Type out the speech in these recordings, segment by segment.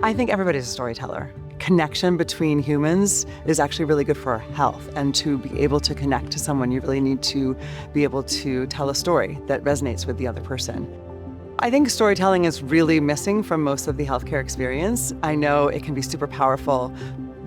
I think everybody's a storyteller. Connection between humans is actually really good for our health. And to be able to connect to someone, you really need to be able to tell a story that resonates with the other person. I think storytelling is really missing from most of the healthcare experience. I know it can be super powerful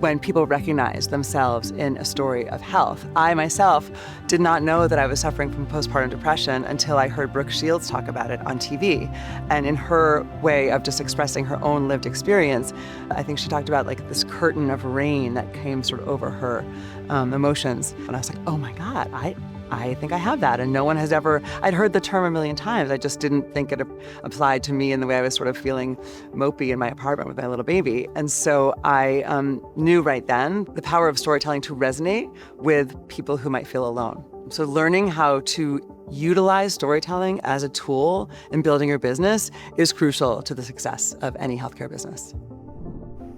when people recognize themselves in a story of health. I myself did not know that I was suffering from postpartum depression until I heard Brooke Shields talk about it on TV. And in her way of just expressing her own lived experience, I think she talked about like this curtain of rain that came sort of over her emotions. And I was like, oh my God, I think I have that. And no one has ever, I'd heard the term a million times. I just didn't think it applied to me in the way I was sort of feeling mopey in my apartment with my little baby. And so I knew right then the power of storytelling to resonate with people who might feel alone. So learning how to utilize storytelling as a tool in building your business is crucial to the success of any healthcare business.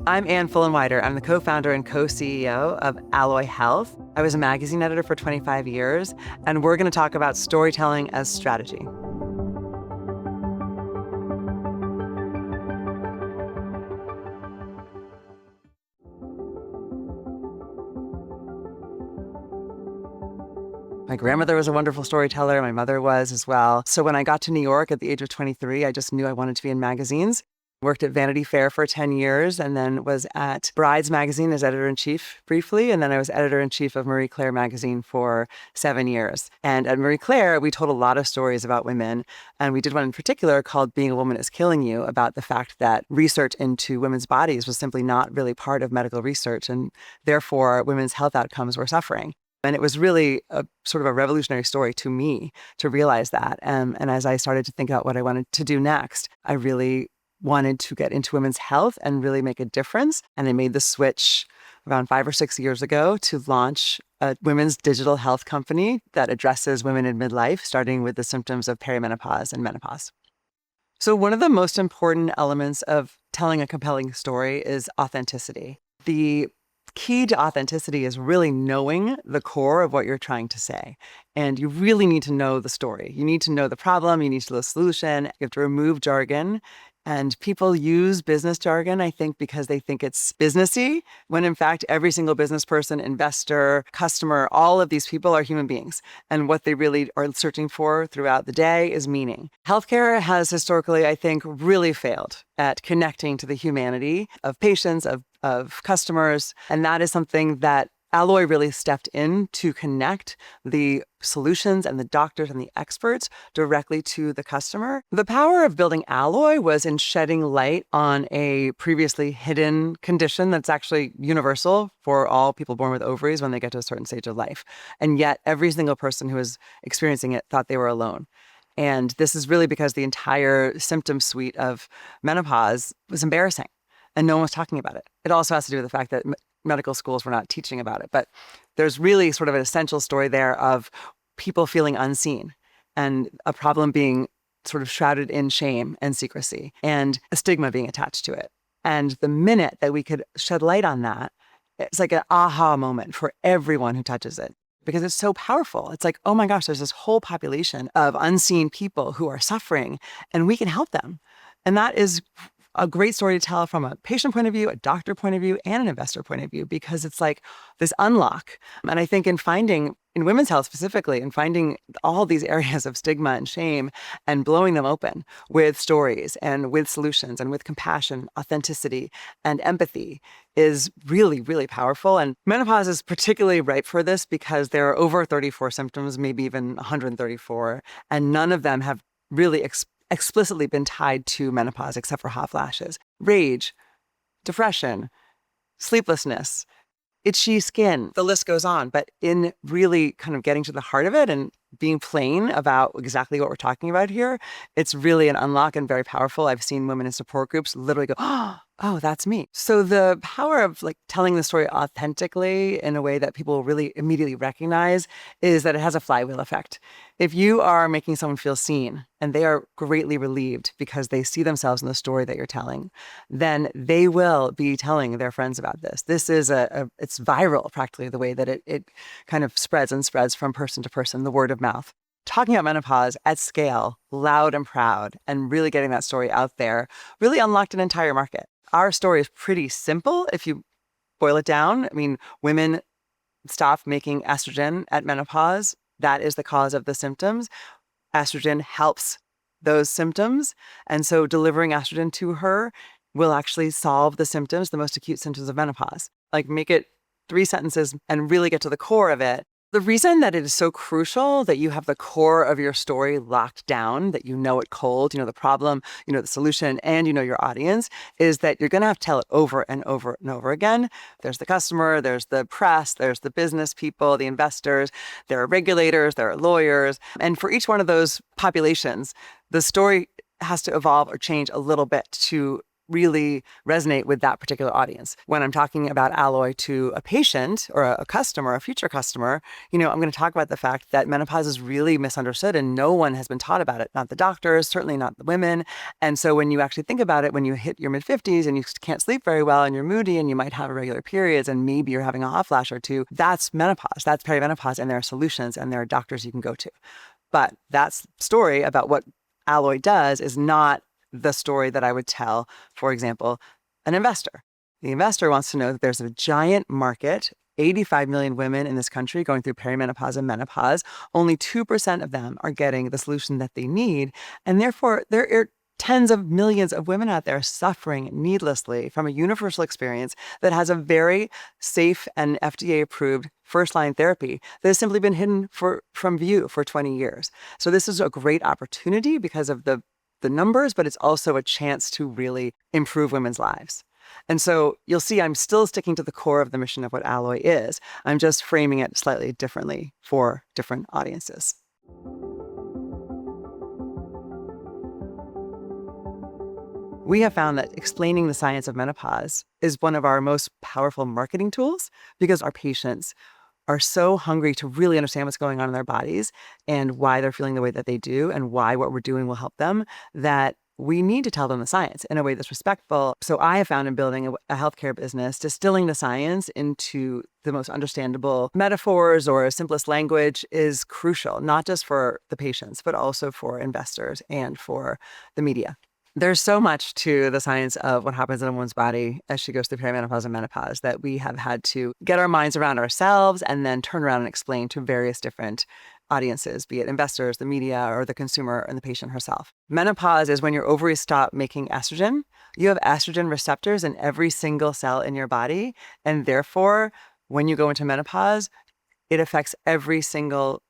I'm Ann Fulenwider. I'm the co-founder and co-CEO of Alloy Health. I was a magazine editor for 25 years, and we're going to talk about storytelling as strategy. My grandmother was a wonderful storyteller. My mother was as well. So when I got to New York at the age of 23, I just knew I wanted to be in magazines. Worked at Vanity Fair for 10 years and then was at Brides magazine as editor-in-chief briefly. And then I was editor-in-chief of Marie Claire magazine for 7 years. And at Marie Claire, we told a lot of stories about women. And we did one in particular called Being a Woman is Killing You, about the fact that research into women's bodies was simply not really part of medical research. And therefore, women's health outcomes were suffering. And it was really a sort of a revolutionary story to me to realize that. And as I started to think about what I wanted to do next, I really wanted to get into women's health and really make a difference. And I made the switch around 5 or 6 years ago to launch a women's digital health company that addresses women in midlife, starting with the symptoms of perimenopause and menopause. So one of the most important elements of telling a compelling story is authenticity. The key to authenticity is really knowing the core of what you're trying to say. And you really need to know the story. You need to know the problem. You need to know the solution. You have to remove jargon. And people use business jargon, I think, because they think it's businessy, when in fact, every single business person, investor, customer, all of these people are human beings. And what they really are searching for throughout the day is meaning. Healthcare has historically, I think, really failed at connecting to the humanity of patients, of customers. And that is something that Alloy really stepped in to connect the solutions and the doctors and the experts directly to the customer. The power of building Alloy was in shedding light on a previously hidden condition that's actually universal for all people born with ovaries when they get to a certain stage of life. And yet every single person who was experiencing it thought they were alone. And this is really because the entire symptom suite of menopause was embarrassing and no one was talking about it. It also has to do with the fact that medical schools were not teaching about it. But there's really sort of an essential story there of people feeling unseen and a problem being sort of shrouded in shame and secrecy and a stigma being attached to it. And the minute that we could shed light on that, it's like an aha moment for everyone who touches it, because it's so powerful. It's like, oh my gosh, there's this whole population of unseen people who are suffering and we can help them. And that is a great story to tell from a patient point of view, a doctor point of view, and an investor point of view, because it's like this unlock. And I think in women's health specifically, in finding all these areas of stigma and shame and blowing them open with stories and with solutions and with compassion, authenticity, and empathy is really, really powerful. And menopause is particularly ripe for this because there are over 34 symptoms, maybe even 134, and none of them have really explicitly been tied to menopause except for hot flashes. Rage, depression, sleeplessness, itchy skin, the list goes on. But in really kind of getting to the heart of it and being plain about exactly what we're talking about here, it's really an unlock and very powerful. I've seen women in support groups literally go, oh, that's me. So the power of like telling the story authentically in a way that people really immediately recognize is that it has a flywheel effect. If you are making someone feel seen and they are greatly relieved because they see themselves in the story that you're telling, then they will be telling their friends about this. This is it's viral practically, the way that it kind of spreads from person to person, the word of mouth. Talking about menopause at scale, loud and proud, and really getting that story out there really unlocked an entire market. our story is pretty simple if you boil it down. I mean, women stop making estrogen at menopause. That is the cause of the symptoms. Estrogen helps those symptoms. And so delivering estrogen to her will actually solve the symptoms, the most acute symptoms of menopause. Like, make it 3 sentences and really get to the core of it. The reason that it is so crucial that you have the core of your story locked down, that you know it cold, you know the problem, you know the solution, and you know your audience, is that you're going to have to tell it over and over and over again. There's the customer, there's the press, there's the business people, the investors, there are regulators, there are lawyers. And for each one of those populations, the story has to evolve or change a little bit to really resonate with that particular audience. When I'm talking about Alloy to a patient or a customer, a future customer, I'm going to talk about the fact that menopause is really misunderstood and no one has been taught about it. Not the doctors, certainly not the women. And so when you actually think about it, when you hit your mid-50s and you can't sleep very well and you're moody and you might have irregular periods and maybe you're having a hot flash or two, that's menopause, that's perimenopause, and there are solutions and there are doctors you can go to. But that story about what Alloy does is not the story that I would tell, for example, an investor. The investor wants to know that there's a giant market, 85 million women in this country going through perimenopause and menopause. Only 2% of them are getting the solution that they need. And therefore, there are tens of millions of women out there suffering needlessly from a universal experience that has a very safe and FDA-approved first-line therapy that has simply been hidden from view for 20 years. So this is a great opportunity because of the numbers, but it's also a chance to really improve women's lives. And so you'll see I'm still sticking to the core of the mission of what Alloy is. I'm just framing it slightly differently for different audiences. We have found that explaining the science of menopause is one of our most powerful marketing tools because our patients are so hungry to really understand what's going on in their bodies and why they're feeling the way that they do and why what we're doing will help them, that we need to tell them the science in a way that's respectful. So I have found in building a healthcare business, distilling the science into the most understandable metaphors or simplest language is crucial, not just for the patients, but also for investors and for the media. There's so much to the science of what happens in a woman's body as she goes through perimenopause and menopause that we have had to get our minds around ourselves and then turn around and explain to various different audiences, be it investors, the media, or the consumer and the patient herself. Menopause is when your ovaries stop making estrogen. You have estrogen receptors in every single cell in your body. And therefore, when you go into menopause, it affects every single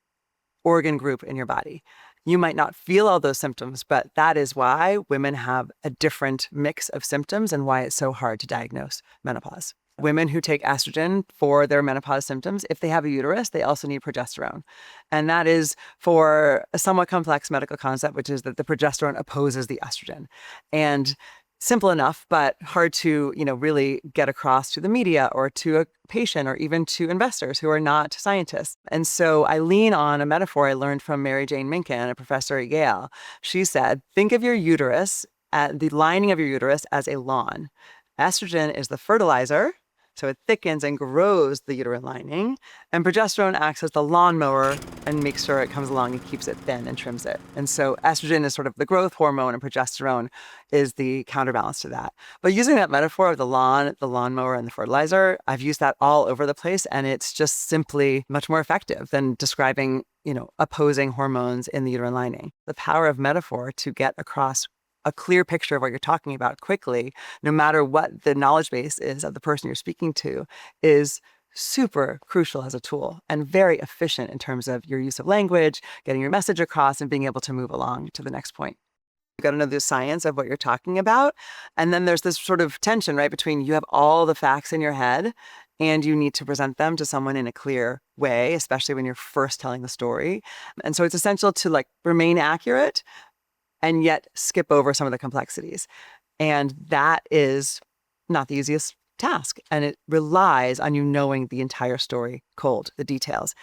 organ group in your body. You might not feel all those symptoms, but that is why women have a different mix of symptoms and why it's so hard to diagnose menopause. Women who take estrogen for their menopause symptoms, if they have a uterus, they also need progesterone. And that is for a somewhat complex medical concept, which is that the progesterone opposes the estrogen. And simple enough, but hard to, really get across to the media or to a patient or even to investors who are not scientists. And so I lean on a metaphor I learned from Mary Jane Minkin, a professor at Yale. She said, think of your uterus, the lining of your uterus as a lawn. Estrogen is the fertilizer, so it thickens and grows the uterine lining, and progesterone acts as the lawnmower and makes sure it comes along and keeps it thin and trims it. And so estrogen is sort of the growth hormone and progesterone is the counterbalance to that. But using that metaphor of the lawn, the lawnmower, and the fertilizer, I've used that all over the place, and it's just simply much more effective than describing, opposing hormones in the uterine lining. The power of metaphor to get across a clear picture of what you're talking about quickly, no matter what the knowledge base is of the person you're speaking to, is super crucial as a tool and very efficient in terms of your use of language, getting your message across, and being able to move along to the next point. You've got to know the science of what you're talking about. And then there's this sort of tension, right, between you have all the facts in your head and you need to present them to someone in a clear way, especially when you're first telling the story. And so it's essential to remain accurate and yet skip over some of the complexities. And that is not the easiest task. And it relies on you knowing the entire story cold, the details,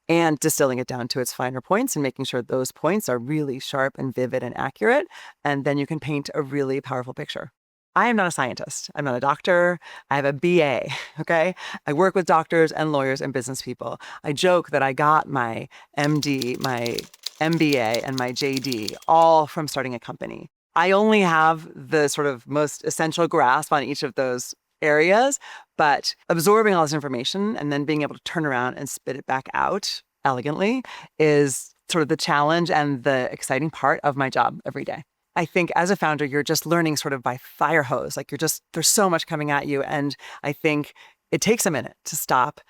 and distilling it down to its finer points and making sure those points are really sharp and vivid and accurate. And then you can paint a really powerful picture. I am not a scientist. I'm not a doctor. I have a BA, okay? I work with doctors and lawyers and business people. I joke that I got my MD, my MBA, and my JD all from starting a company. I only have the sort of most essential grasp on each of those areas, but absorbing all this information and then being able to turn around and spit it back out elegantly is sort of the challenge and the exciting part of my job every day. I think as a founder, you're just learning sort of by fire hose. Like there's so much coming at you. And I think it takes a minute to stop,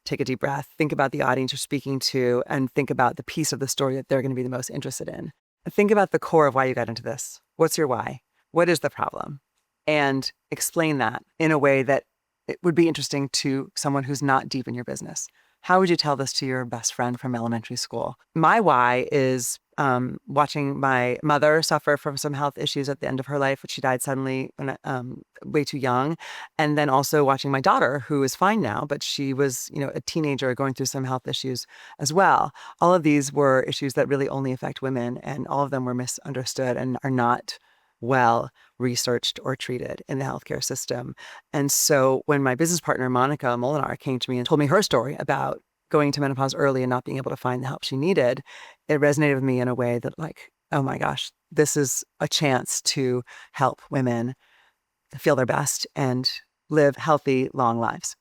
take a deep breath, think about the audience you're speaking to, and think about the piece of the story that they're going to be the most interested in. Think about the core of why you got into this. What's your why? What is the problem? And explain that in a way that it would be interesting to someone who's not deep in your business. How would you tell this to your best friend from elementary school? My why is watching my mother suffer from some health issues at the end of her life, which she died suddenly when way too young. And then also watching my daughter, who is fine now, but she was, a teenager going through some health issues as well. All of these were issues that really only affect women, and all of them were misunderstood and are not well researched or treated in the healthcare system. And so when my business partner, Monica Molinar, came to me and told me her story about going to menopause early and not being able to find the help she needed, it resonated with me in a way that, like, oh my gosh, this is a chance to help women feel their best and live healthy, long lives.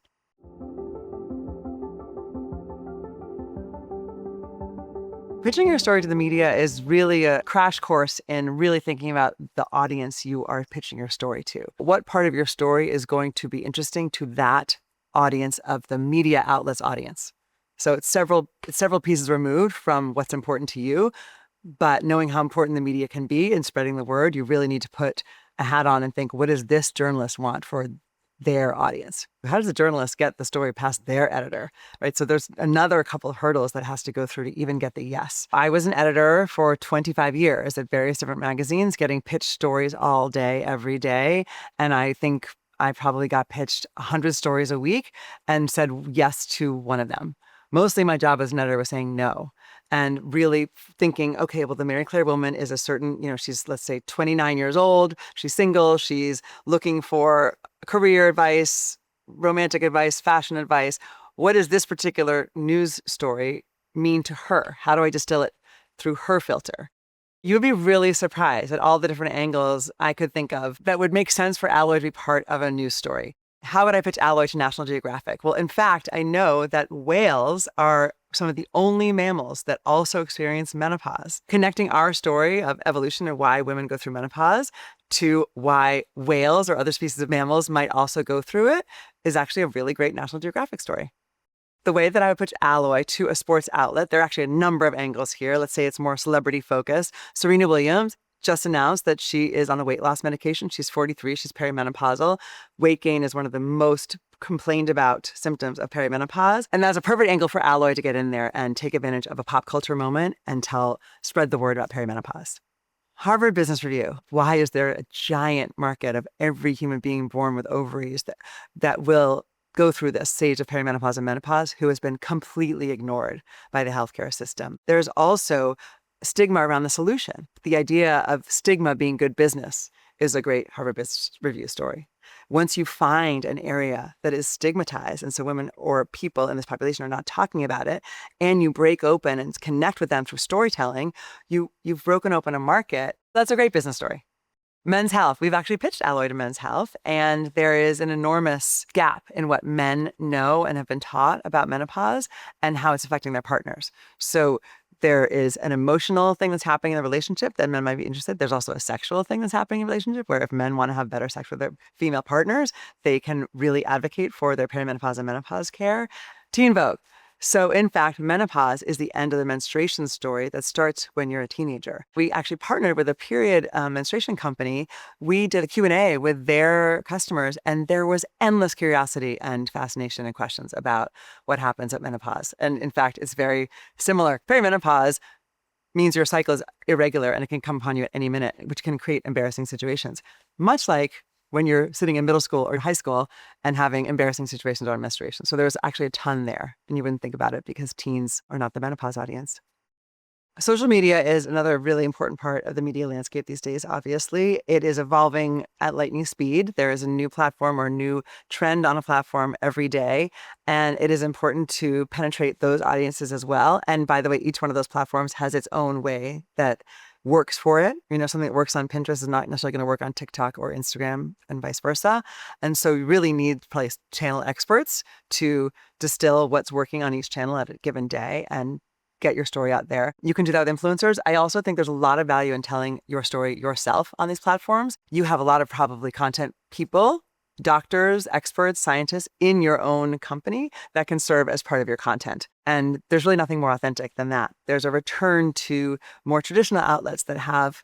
Pitching your story to the media is really a crash course in really thinking about the audience you are pitching your story to. What part of your story is going to be interesting to that audience of the media outlet's audience? So it's several pieces removed from what's important to you, but knowing how important the media can be in spreading the word, you really need to put a hat on and think, what does this journalist want for their audience? How does the journalist get the story past their editor, right? So there's another couple of hurdles that has to go through to even get the yes. I was an editor for 25 years at various different magazines, getting pitched stories all day, every day. And I think I probably got pitched 100 stories a week and said yes to one of them. Mostly my job as an editor was saying no. And really thinking, okay, well, the Mary Claire woman is a certain, she's, let's say, 29 years old. She's single. She's looking for career advice, romantic advice, fashion advice. What does this particular news story mean to her? How do I distill it through her filter? You would be really surprised at all the different angles I could think of that would make sense for Alloy to be part of a news story. How would I pitch Alloy to National Geographic? Well, in fact, I know that whales are some of the only mammals that also experience menopause. Connecting our story of evolution and why women go through menopause to why whales or other species of mammals might also go through it is actually a really great National Geographic story. The way that I would pitch Alloy to a sports outlet, there are actually a number of angles here. Let's say it's more celebrity focused. Serena Williams just announced that she is on a weight loss medication. She's 43. She's perimenopausal. Weight gain is one of the most complained about symptoms of perimenopause. And that's a perfect angle for Alloy to get in there and take advantage of a pop culture moment and spread the word about perimenopause. Harvard Business Review. Why is there a giant market of every human being born with ovaries that will go through this stage of perimenopause and menopause who has been completely ignored by the healthcare system? There's also stigma around the solution. The idea of stigma being good business is a great Harvard Business Review story. Once you find an area that is stigmatized, and so women or people in this population are not talking about it, and you break open and connect with them through storytelling, you've broken open a market. That's a great business story. Men's health. We've actually pitched Alloy to Men's Health, and there is an enormous gap in what men know and have been taught about menopause and how it's affecting their partners. So there is an emotional thing that's happening in the relationship that men might be interested. There's also a sexual thing that's happening in the relationship where if men want to have better sex with their female partners, they can really advocate for their perimenopause and menopause care. Teen Vogue. So in fact, menopause is the end of the menstruation story that starts when you're a teenager. We actually partnered with a period menstruation company. We did a Q&A with their customers, and there was endless curiosity and fascination and questions about what happens at menopause. And in fact, it's very similar. Perimenopause means your cycle is irregular and it can come upon you at any minute, which can create embarrassing situations, much like when you're sitting in middle school or high school and having embarrassing situations around menstruation. So there's actually a ton there, and you wouldn't think about it because teens are not the menopause audience. Social media is another really important part of the media landscape these days, obviously. It is evolving at lightning speed. There is a new platform or new trend on a platform every day, and it is important to penetrate those audiences as well. And by the way, each one of those platforms has its own way that works for it. Something that works on Pinterest is not necessarily going to work on TikTok or Instagram and vice versa. And so you really need probably channel experts to distill what's working on each channel at a given day and get your story out there. You can do that with influencers. I also think there's a lot of value in telling your story yourself on these platforms. You have a lot of probably content people, doctors, experts, scientists in your own company that can serve as part of your content. And there's really nothing more authentic than that. There's a return to more traditional outlets that have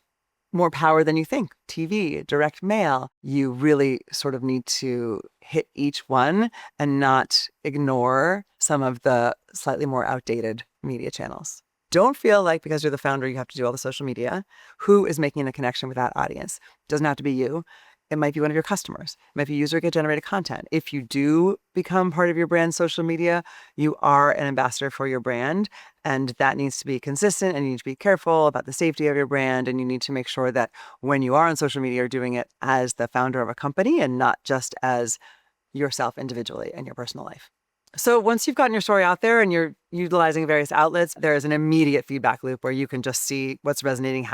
more power than you think. TV, direct mail. You really sort of need to hit each one and not ignore some of the slightly more outdated media channels. Don't feel like because you're the founder, you have to do all the social media. Who is making a connection with that audience? It doesn't have to be you. It might be one of your customers. It might be user-generated content. If you do become part of your brand's social media, you are an ambassador for your brand, and that needs to be consistent, and you need to be careful about the safety of your brand, and you need to make sure that when you are on social media, you're doing it as the founder of a company and not just as yourself individually in your personal life. So once you've gotten your story out there and you're utilizing various outlets, there is an immediate feedback loop where you can just see what's resonating,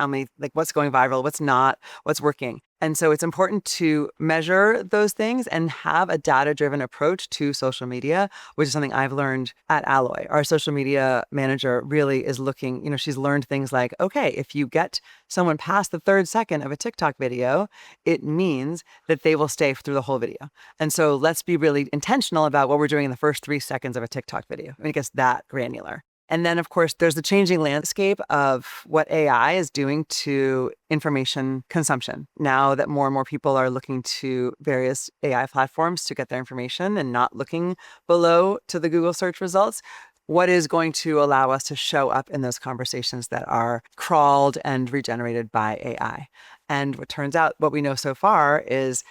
what's going viral, what's not, what's working. And so it's important to measure those things and have a data-driven approach to social media, which is something I've learned at Alloy. Our social media manager really is looking, she's learned things like, okay, if you get someone past the 3rd second of a TikTok video, it means that they will stay through the whole video. And so let's be really intentional about what we're doing in the first 3 seconds of a TikTok video. It gets that granular. And then, of course, there's the changing landscape of what AI is doing to information consumption. Now that more and more people are looking to various AI platforms to get their information and not looking below to the Google search results, what is going to allow us to show up in those conversations that are crawled and regenerated by AI? And what turns out, what we know so far is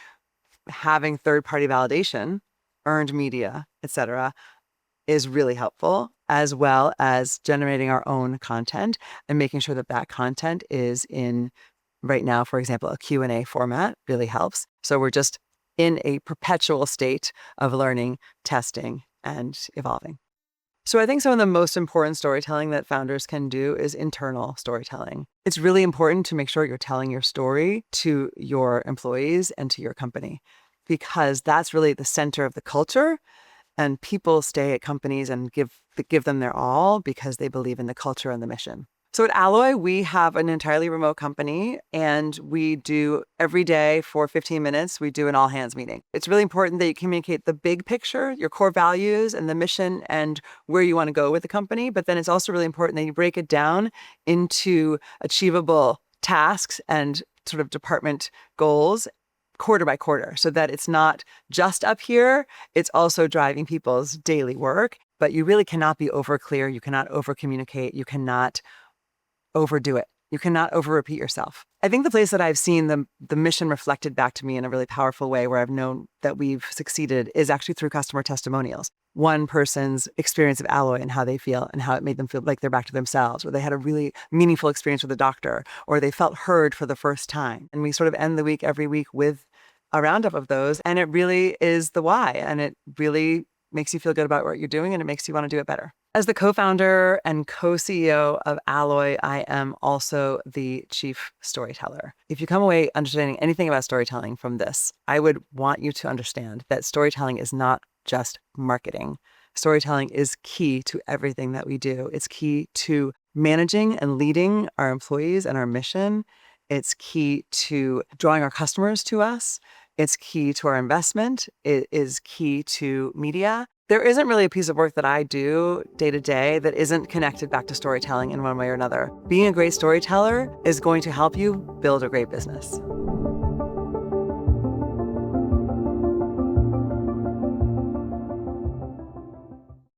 having third-party validation, earned media, etc., is really helpful, as well as generating our own content and making sure that that content is in, right now, for example, a Q&A format really helps. So we're just in a perpetual state of learning, testing, and evolving. So I think some of the most important storytelling that founders can do is internal storytelling. It's really important to make sure you're telling your story to your employees and to your company, because that's really the center of the culture. And people stay at companies and give them their all because they believe in the culture and the mission. So at Alloy, we have an entirely remote company, and we do every day for 15 minutes, we do an all-hands meeting. It's really important that you communicate the big picture, your core values and the mission and where you want to go with the company. But then it's also really important that you break it down into achievable tasks and sort of department goals quarter by quarter, so that it's not just up here, it's also driving people's daily work. But you really cannot be over clear, you cannot over communicate, you cannot overdo it, you cannot over repeat yourself. I think the place that I've seen the mission reflected back to me in a really powerful way, where I've known that we've succeeded, is actually through customer testimonials. One person's experience of Alloy and how they feel and how it made them feel like they're back to themselves, or they had a really meaningful experience with a doctor, or they felt heard for the first time. And we sort of end the week every week with a roundup of those. And it really is the why. And it really makes you feel good about what you're doing, and it makes you want to do it better. As the co-founder and co-CEO of Alloy, I am also the chief storyteller. If you come away understanding anything about storytelling from this, I would want you to understand that storytelling is not just marketing. Storytelling is key to everything that we do. It's key to managing and leading our employees and our mission. It's key to drawing our customers to us. It's key to our investment. It is key to media. There isn't really a piece of work that I do day to day that isn't connected back to storytelling in one way or another. Being a great storyteller is going to help you build a great business.